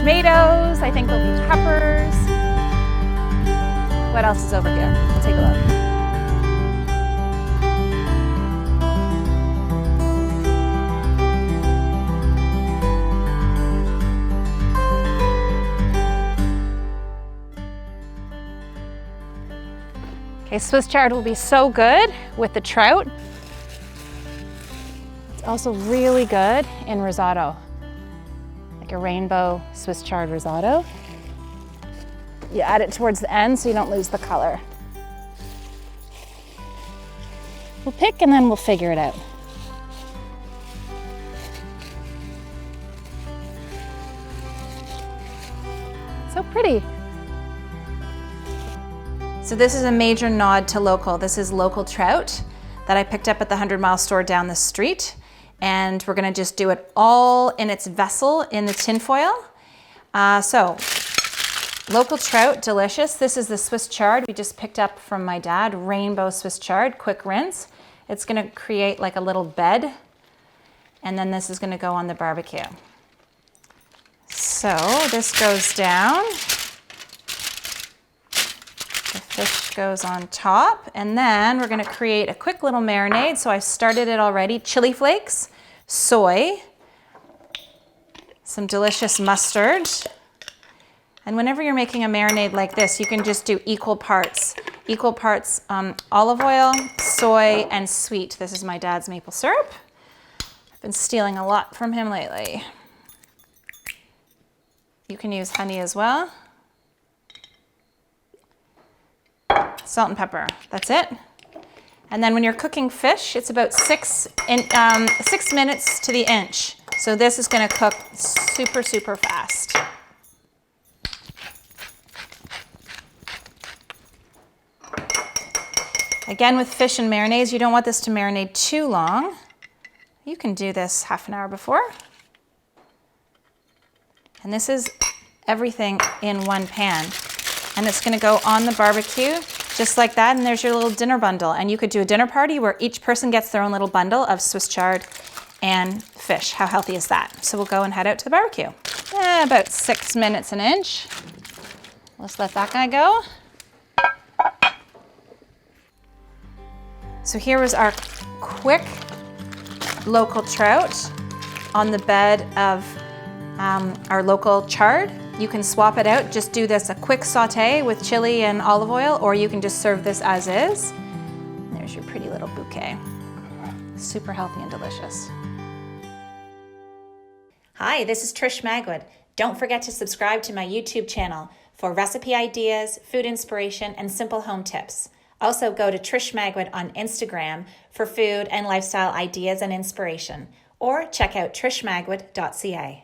tomatoes. I think there'll be peppers. What else is over here? We'll take a look. Okay, Swiss chard will be so good with the trout. It's also really good in risotto, like a rainbow Swiss chard risotto. You add it towards the end so you don't lose the color. We'll pick and then we'll figure it out. So pretty. So this is a major nod to local. This is local trout that I picked up at the 100 Mile store down the street. And we're gonna just do it all in its vessel in the tin foil. So local trout, delicious. This is the Swiss chard we just picked up from my dad, rainbow Swiss chard, quick rinse. It's gonna create like a little bed. And then this is gonna go on the barbecue. So this goes down. The fish goes on top, and then we're gonna create a quick little marinade. So I've started it already. Chili flakes, soy, some delicious mustard. And whenever you're making a marinade like this, you can just do equal parts olive oil, soy, and sweet. This is my dad's maple syrup. I've been stealing a lot from him lately. You can use honey as well. Salt and pepper, that's it. And then when you're cooking fish, it's about 6 minutes to the inch. So this is gonna cook super, super fast. Again, with fish and marinades, you don't want this to marinate too long. You can do this half an hour before. And this is everything in one pan. And it's gonna go on the barbecue just like that, and there's your little dinner bundle. And you could do a dinner party where each person gets their own little bundle of Swiss chard and fish. How healthy is that? So we'll go and head out to the barbecue. About 6 minutes an inch. Let's let that guy go. So here was our quick local trout on the bed of our local chard. You can swap it out, just do this a quick saute with chili and olive oil, or you can just serve this as is. There's your pretty little bouquet. Super healthy and delicious. Hi, this is Trish Magwood. Don't forget to subscribe to my YouTube channel for recipe ideas, food inspiration, and simple home tips. Also go to Trish Magwood on Instagram for food and lifestyle ideas and inspiration, or check out trishmagwood.ca.